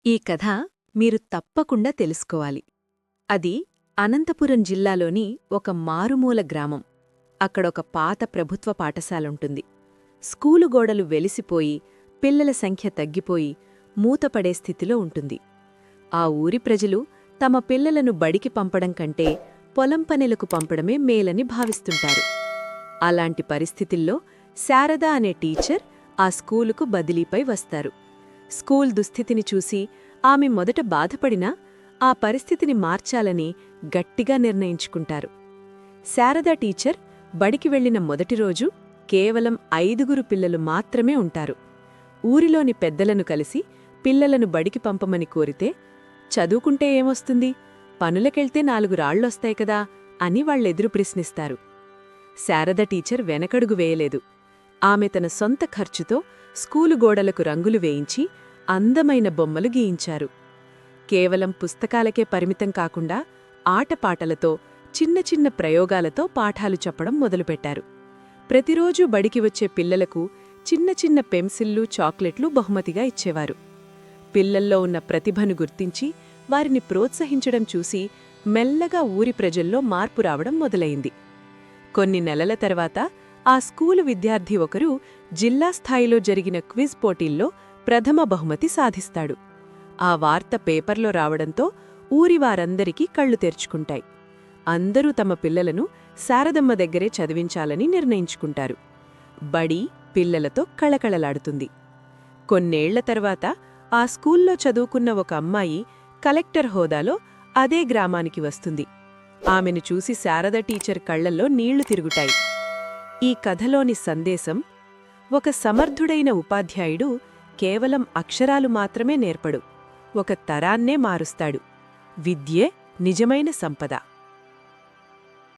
ఈ కథ మీరు తప్పకుండా తెలుసుకోవాలి. అది అనంతపురం జిల్లాలోని ఒక మారుమూల గ్రామం. అక్కడొక పాత ప్రభుత్వ పాఠశాలుంటుంది. స్కూలు గోడలు వెలిసిపోయి, పిల్లల సంఖ్య తగ్గిపోయి, మూతపడే స్థితిలో ఉంటుంది. ఆ ఊరి ప్రజలు తమ పిల్లలను బడికి పంపడం కంటే పొలం పనులకు పంపడమే మేలని భావిస్తుంటారు. అలాంటి పరిస్థితుల్లో శారద అనే టీచర్ ఆ స్కూలుకు బదిలీపై వస్తారు. స్కూల్ దుస్థితిని చూసి ఆమె మొదట బాధపడినా ఆ పరిస్థితిని మార్చాలని గట్టిగా నిర్ణయించుకుంటారు. శారదా టీచర్ బడికి వెళ్లిన మొదటి రోజు కేవలం 5 పిల్లలు మాత్రమే ఉంటారు. ఊరిలోని పెద్దలను కలిసి పిల్లలను బడికి పంపమని కోరితే, చదువుకుంటే ఏమొస్తుంది, పనులకెళ్తే 4 రాళ్లొస్తాయి కదా అని వాళ్ళెదురు ప్రశ్నిస్తారు. శారద టీచర్ వెనకడుగు వేయలేదు. ఆమె తన సొంత ఖర్చుతో స్కూలు గోడలకు రంగులు వేయించి అందమైన బొమ్మలు గీయించారు. కేవలం పుస్తకాలకే పరిమితం కాకుండా ఆటపాటలతో, చిన్న చిన్న ప్రయోగాలతో పాఠాలు చెప్పడం మొదలుపెట్టారు. ప్రతిరోజూ బడికి వచ్చే పిల్లలకు చిన్న చిన్న పెన్సిళ్లు, చాక్లెట్లు బహుమతిగా ఇచ్చేవారు. పిల్లల్లో ఉన్న ప్రతిభను గుర్తించి వారిని ప్రోత్సహించడం చూసి మెల్లగా ఊరి ప్రజల్లో మార్పు రావడం మొదలైంది. కొన్ని నెలల తర్వాత ఆ స్కూలు విద్యార్థి ఒకరు జిల్లా స్థాయిలో జరిగిన క్విజ్ పోటీల్లో ప్రథమ బహుమతి సాధిస్తాడు. ఆ వార్త పేపర్లో రావడంతో ఊరివారందరికీ కళ్ళు తెరుచుకుంటాయి. అందరూ తమ పిల్లలను శారదమ్మ దగ్గరే చదివించాలని నిర్ణయించుకుంటారు. బడి పిల్లలతో కళకళలాడుతుంది. కొన్నేళ్ల తర్వాత ఆ స్కూల్లో చదువుకున్న ఒక అమ్మాయి కలెక్టర్ హోదాలో అదే గ్రామానికి వస్తుంది. ఆమెను చూసి శారద టీచర్ కళ్లల్లో నీళ్లు తిరుగుతాయి. ఈ కథలోని సందేశం, ఒక సమర్థుడైన ఉపాధ్యాయుడు కేవలం అక్షరాలు మాత్రమే నేర్పడు, ఒక తరాన్నే మారుస్తాడు. విద్యే నిజమైన సంపద.